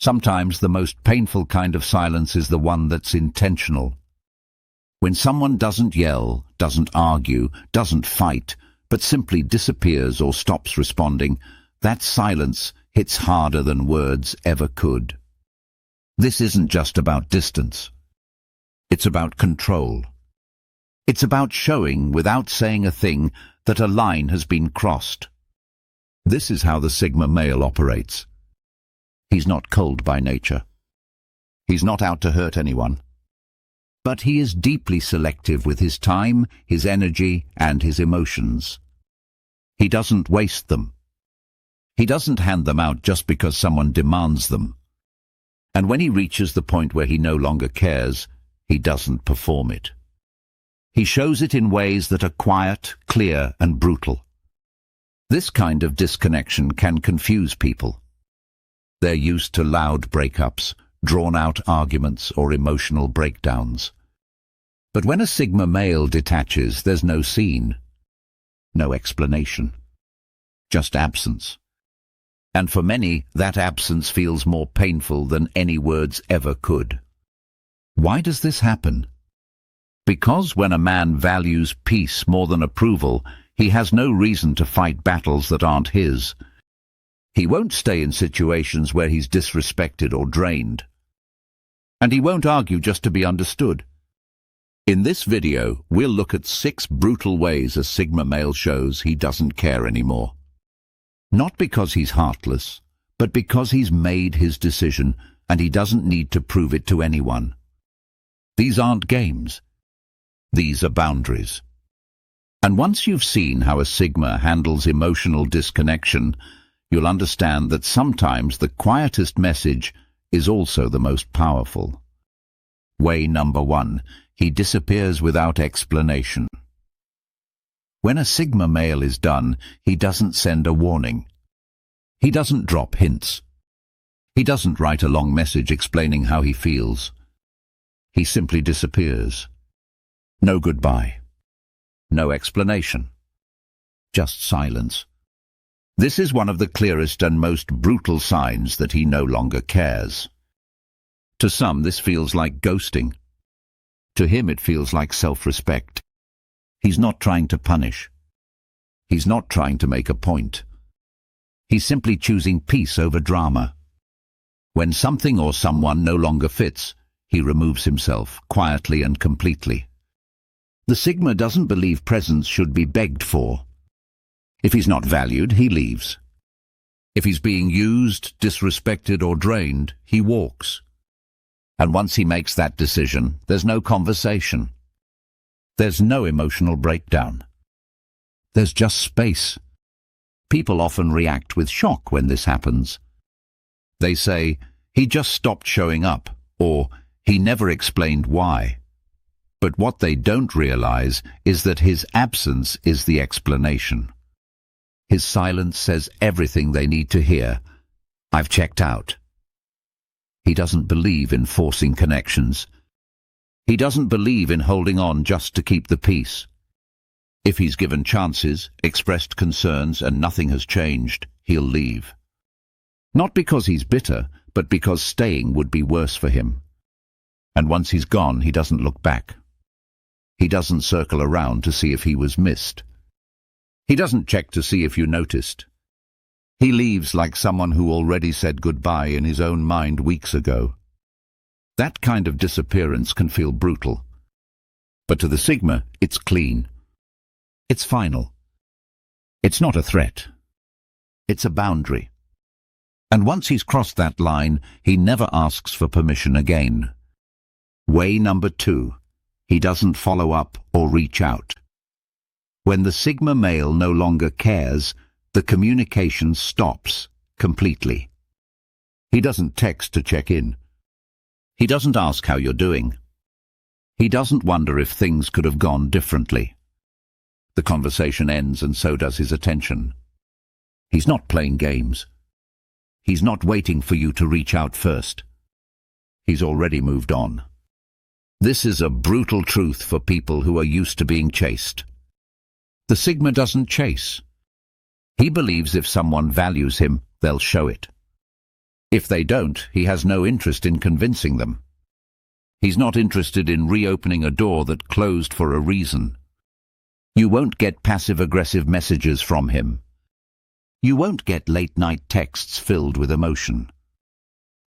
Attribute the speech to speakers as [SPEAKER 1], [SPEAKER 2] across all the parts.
[SPEAKER 1] Sometimes the most painful kind of silence is the one that's intentional. When someone doesn't yell, doesn't argue, doesn't fight, but simply disappears or stops responding, that silence hits harder than words ever could. This isn't just about distance. It's about control. It's about showing, without saying a thing, that a line has been crossed. This is how the Sigma male operates. He's not cold by nature. He's not out to hurt anyone. But he is deeply selective with his time, his energy, and his emotions. He doesn't waste them. He doesn't hand them out just because someone demands them. And when he reaches the point where he no longer cares, he doesn't perform it. He shows it in ways that are quiet, clear, and brutal. This kind of disconnection can confuse people. They're used to loud breakups, drawn-out arguments, or emotional breakdowns. But when a Sigma male detaches, there's no scene, no explanation, just absence. And for many, that absence feels more painful than any words ever could. Why does this happen? Because when a man values peace more than approval, he has no reason to fight battles that aren't his. He won't stay in situations where he's disrespected or drained. And he won't argue just to be understood. In this video, we'll look at 6 brutal ways a Sigma male shows he doesn't care anymore. Not because he's heartless, but because he's made his decision and he doesn't need to prove it to anyone. These aren't games. These are boundaries. And once you've seen how a Sigma handles emotional disconnection, you'll understand that sometimes the quietest message is also the most powerful. Way number 1, he disappears without explanation. When a Sigma male is done, he doesn't send a warning. He doesn't drop hints. He doesn't write a long message explaining how he feels. He simply disappears. No goodbye. No explanation. Just silence. This is one of the clearest and most brutal signs that he no longer cares. To some, this feels like ghosting. To him, it feels like self-respect. He's not trying to punish. He's not trying to make a point. He's simply choosing peace over drama. When something or someone no longer fits, he removes himself, quietly and completely. The Sigma doesn't believe presence should be begged for. If he's not valued, he leaves. If he's being used, disrespected, or drained, he walks. And once he makes that decision, there's no conversation. There's no emotional breakdown. There's just space. People often react with shock when this happens. They say, "He just stopped showing up," or "He never explained why." But what they don't realize is that his absence is the explanation. His silence says everything they need to hear. "I've checked out." He doesn't believe in forcing connections. He doesn't believe in holding on just to keep the peace. If he's given chances, expressed concerns, and nothing has changed, he'll leave. Not because he's bitter, but because staying would be worse for him. And once he's gone, he doesn't look back. He doesn't circle around to see if he was missed. He doesn't check to see if you noticed. He leaves like someone who already said goodbye in his own mind weeks ago. That kind of disappearance can feel brutal. But to the Sigma, it's clean. It's final. It's not a threat. It's a boundary. And once he's crossed that line, he never asks for permission again. Way number 2. He doesn't follow up or reach out. When the Sigma male no longer cares, the communication stops completely. He doesn't text to check in. He doesn't ask how you're doing. He doesn't wonder if things could have gone differently. The conversation ends, and so does his attention. He's not playing games. He's not waiting for you to reach out first. He's already moved on. This is a brutal truth for people who are used to being chased. The Sigma doesn't chase. He believes if someone values him, they'll show it. If they don't, he has no interest in convincing them. He's not interested in reopening a door that closed for a reason. You won't get passive-aggressive messages from him. You won't get late-night texts filled with emotion.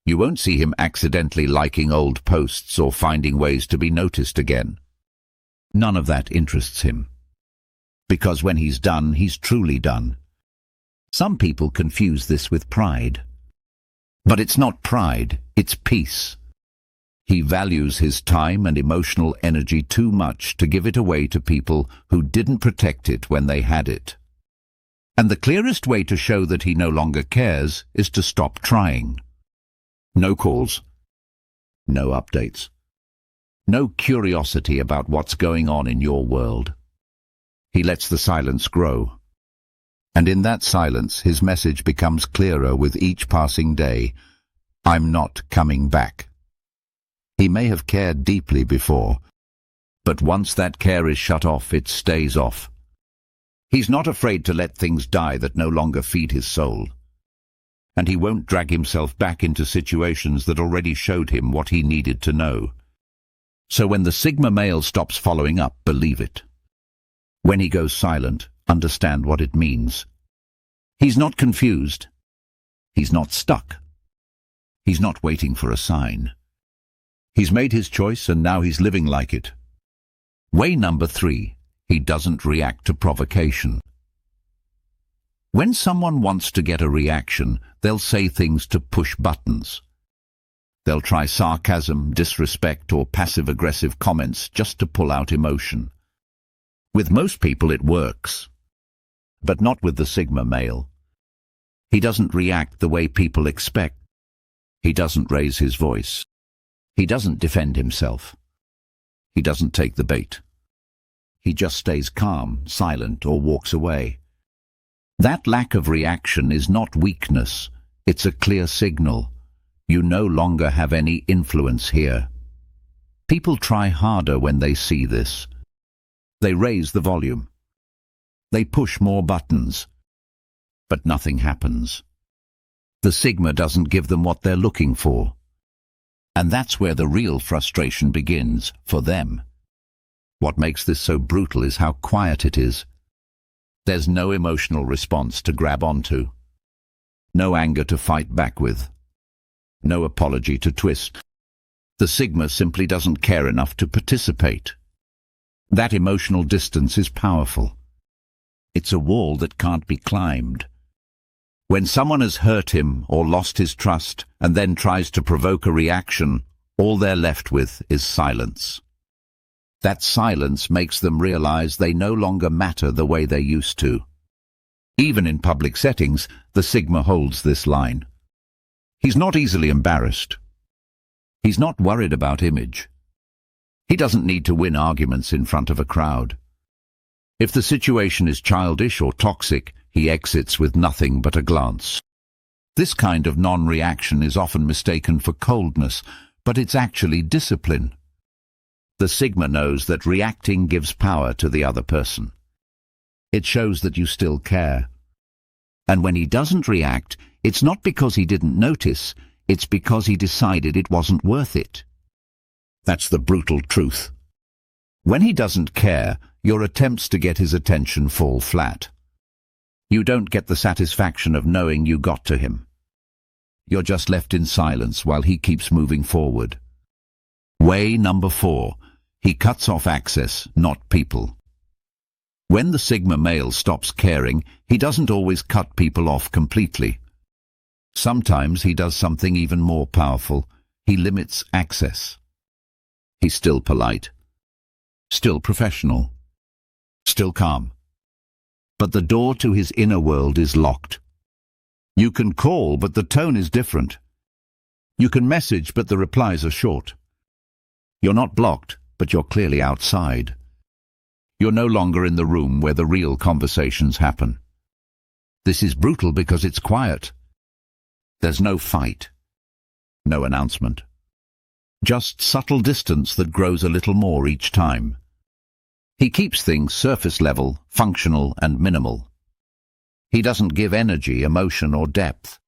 [SPEAKER 1] You won't see him accidentally liking old posts or finding ways to be noticed again. None of that interests him. Because when he's done, he's truly done. Some people confuse this with pride. But it's not pride, it's peace. He values his time and emotional energy too much to give it away to people who didn't protect it when they had it. And the clearest way to show that he no longer cares is to stop trying. No calls. No updates. No curiosity about what's going on in your world. He lets the silence grow. And in that silence, his message becomes clearer with each passing day. I'm not coming back. He may have cared deeply before, but once that care is shut off, it stays off. He's not afraid to let things die that no longer feed his soul. And he won't drag himself back into situations that already showed him what he needed to know. So when the Sigma male stops following up, believe it. When he goes silent, understand what it means. He's not confused. He's not stuck. He's not waiting for a sign. He's made his choice and now he's living like it. Way number 3, he doesn't react to provocation. When someone wants to get a reaction, they'll say things to push buttons. They'll try sarcasm, disrespect, or passive-aggressive comments just to pull out emotion. With most people it works, but not with the Sigma male. He doesn't react the way people expect. He doesn't raise his voice. He doesn't defend himself. He doesn't take the bait. He just stays calm, silent, or walks away. That lack of reaction is not weakness. It's a clear signal. You no longer have any influence here. People try harder when they see this. They raise the volume. They push more buttons. But nothing happens. The Sigma doesn't give them what they're looking for. And that's where the real frustration begins, for them. What makes this so brutal is how quiet it is. There's no emotional response to grab onto. No anger to fight back with. No apology to twist. The Sigma simply doesn't care enough to participate. That emotional distance is powerful. It's a wall that can't be climbed. When someone has hurt him or lost his trust and then tries to provoke a reaction, all they're left with is silence. That silence makes them realize they no longer matter the way they used to. Even in public settings, the Sigma holds this line. He's not easily embarrassed. He's not worried about image. He doesn't need to win arguments in front of a crowd. If the situation is childish or toxic, he exits with nothing but a glance. This kind of non-reaction is often mistaken for coldness, but it's actually discipline. The Sigma knows that reacting gives power to the other person. It shows that you still care. And when he doesn't react, it's not because he didn't notice, it's because he decided it wasn't worth it. That's the brutal truth. When he doesn't care, your attempts to get his attention fall flat. You don't get the satisfaction of knowing you got to him. You're just left in silence while he keeps moving forward. Way number 4. He cuts off access, not people. When the Sigma male stops caring, he doesn't always cut people off completely. Sometimes he does something even more powerful. He limits access. He's still polite, still professional, still calm. But the door to his inner world is locked. You can call, but the tone is different. You can message, but the replies are short. You're not blocked, but you're clearly outside. You're no longer in the room where the real conversations happen. This is brutal because it's quiet. There's no fight, no announcement. Just subtle distance that grows a little more each time. He keeps things surface level, functional and minimal. He doesn't give energy, emotion or depth.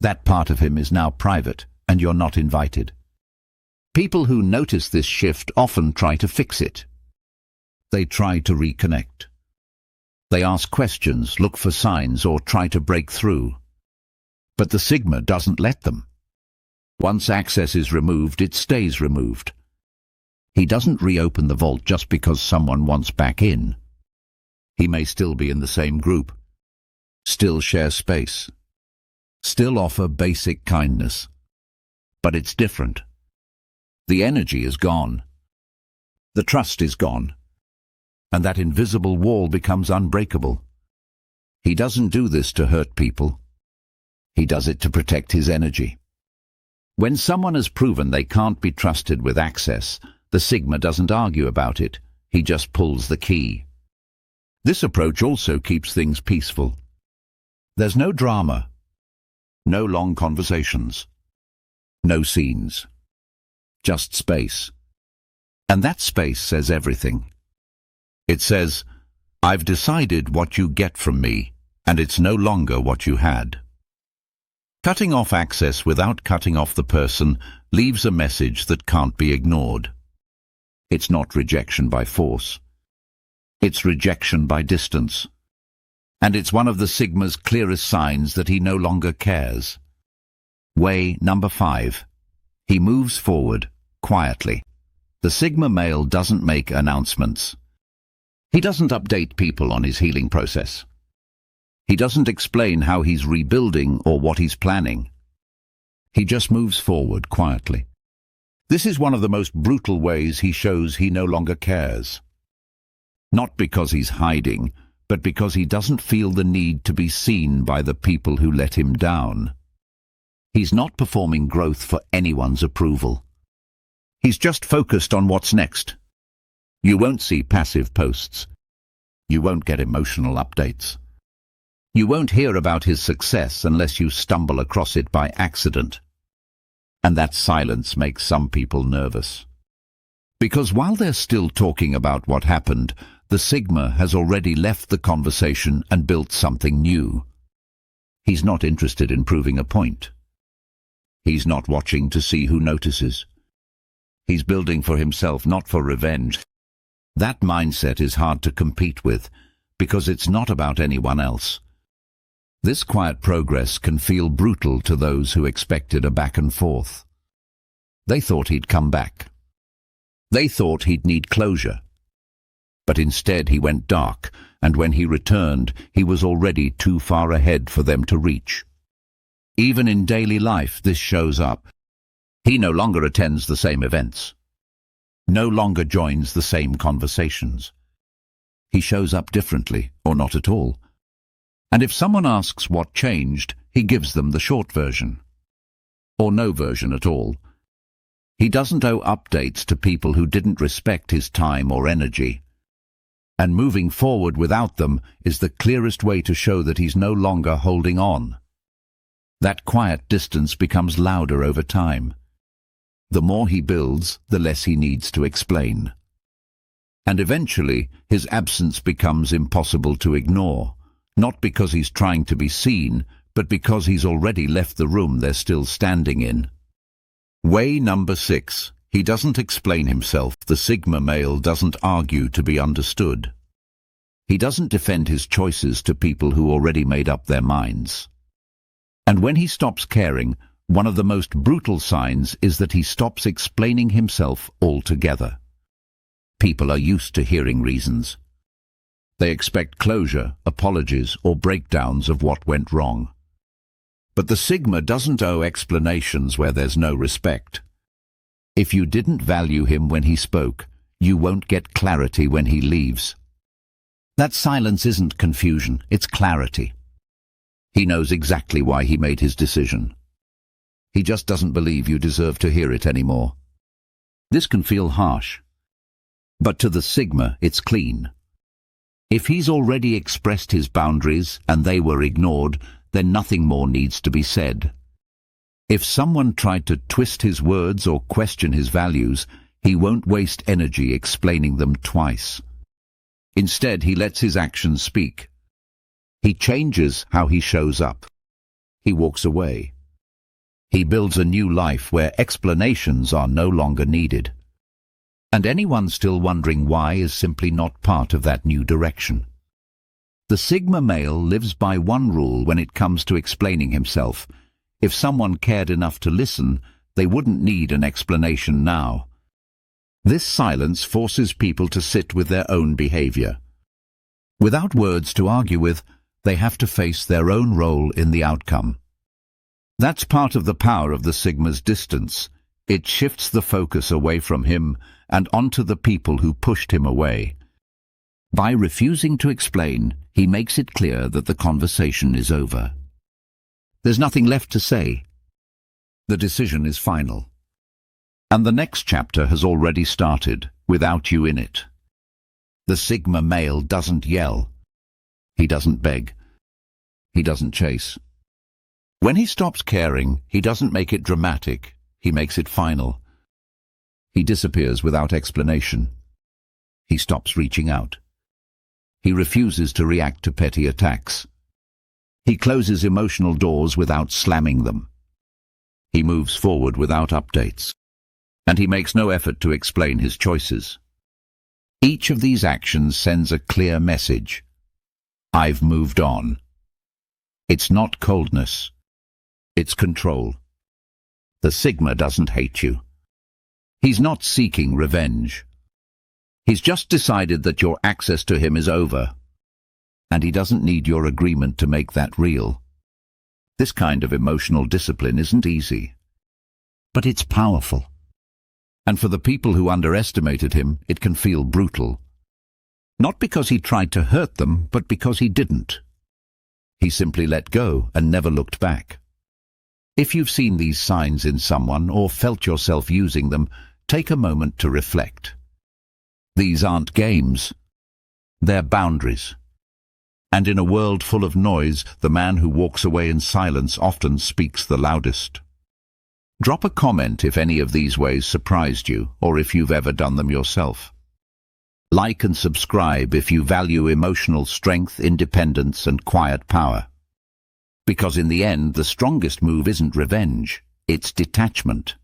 [SPEAKER 1] That part of him is now private, and you're not invited. People who notice this shift often try to fix it. They try to reconnect. They ask questions, look for signs, or try to break through. But the Sigma doesn't let them. Once access is removed, it stays removed. He doesn't reopen the vault just because someone wants back in. He may still be in the same group, still share space, still offer basic kindness. But it's different. The energy is gone. The trust is gone. And that invisible wall becomes unbreakable. He doesn't do this to hurt people. He does it to protect his energy. When someone has proven they can't be trusted with access, the Sigma doesn't argue about it. He just pulls the key. This approach also keeps things peaceful. There's no drama, no long conversations, no scenes, just space. And that space says everything. It says, I've decided what you get from me, and it's no longer what you had. Cutting off access without cutting off the person leaves a message that can't be ignored. It's not rejection by force. It's rejection by distance. And it's one of the Sigma's clearest signs that he no longer cares. Way number 5. He moves forward, quietly. The Sigma male doesn't make announcements. He doesn't update people on his healing process. He doesn't explain how he's rebuilding or what he's planning. He just moves forward quietly. This is one of the most brutal ways he shows he no longer cares. Not because he's hiding, but because he doesn't feel the need to be seen by the people who let him down. He's not performing growth for anyone's approval. He's just focused on what's next. You won't see passive posts. You won't get emotional updates. You won't hear about his success unless you stumble across it by accident. And that silence makes some people nervous. Because while they're still talking about what happened, the Sigma has already left the conversation and built something new. He's not interested in proving a point. He's not watching to see who notices. He's building for himself, not for revenge. That mindset is hard to compete with, because it's not about anyone else. This quiet progress can feel brutal to those who expected a back and forth. They thought he'd come back. They thought he'd need closure. But instead he went dark, and when he returned, he was already too far ahead for them to reach. Even in daily life, this shows up. He no longer attends the same events. No longer joins the same conversations. He shows up differently, or not at all. And if someone asks what changed, he gives them the short version. Or no version at all. He doesn't owe updates to people who didn't respect his time or energy. And moving forward without them is the clearest way to show that he's no longer holding on. That quiet distance becomes louder over time. The more he builds, the less he needs to explain. And eventually, his absence becomes impossible to ignore, not because he's trying to be seen, but because he's already left the room they're still standing in. Way number 6. He doesn't explain himself. The Sigma male doesn't argue to be understood. He doesn't defend his choices to people who already made up their minds. And when he stops caring, one of the most brutal signs is that he stops explaining himself altogether. People are used to hearing reasons. They expect closure, apologies, or breakdowns of what went wrong. But the Sigma doesn't owe explanations where there's no respect. If you didn't value him when he spoke, you won't get clarity when he leaves. That silence isn't confusion, it's clarity. He knows exactly why he made his decision. He just doesn't believe you deserve to hear it anymore. This can feel harsh. But to the Sigma, it's clean. If he's already expressed his boundaries and they were ignored, then nothing more needs to be said. If someone tried to twist his words or question his values, he won't waste energy explaining them twice. Instead, he lets his actions speak. He changes how he shows up. He walks away. He builds a new life where explanations are no longer needed. And anyone still wondering why is simply not part of that new direction. The Sigma male lives by one rule when it comes to explaining himself. If someone cared enough to listen, they wouldn't need an explanation now. This silence forces people to sit with their own behavior. Without words to argue with, they have to face their own role in the outcome. That's part of the power of the Sigma's distance. It shifts the focus away from him and onto the people who pushed him away. By refusing to explain, he makes it clear that the conversation is over. There's nothing left to say. The decision is final. And the next chapter has already started, without you in it. The Sigma male doesn't yell. He doesn't beg. He doesn't chase. When he stops caring, he doesn't make it dramatic. He makes it final. He disappears without explanation. He stops reaching out. He refuses to react to petty attacks. He closes emotional doors without slamming them. He moves forward without updates. And he makes no effort to explain his choices. Each of these actions sends a clear message. I've moved on. It's not coldness. It's control. The Sigma doesn't hate you. He's not seeking revenge. He's just decided that your access to him is over. And he doesn't need your agreement to make that real. This kind of emotional discipline isn't easy. But it's powerful. And for the people who underestimated him, it can feel brutal. Not because he tried to hurt them, but because he didn't. He simply let go and never looked back. If you've seen these signs in someone or felt yourself using them, take a moment to reflect. These aren't games. They're boundaries. And in a world full of noise, the man who walks away in silence often speaks the loudest. Drop a comment if any of these ways surprised you, or if you've ever done them yourself. Like and subscribe if you value emotional strength, independence, and quiet power. Because in the end, the strongest move isn't revenge, it's detachment.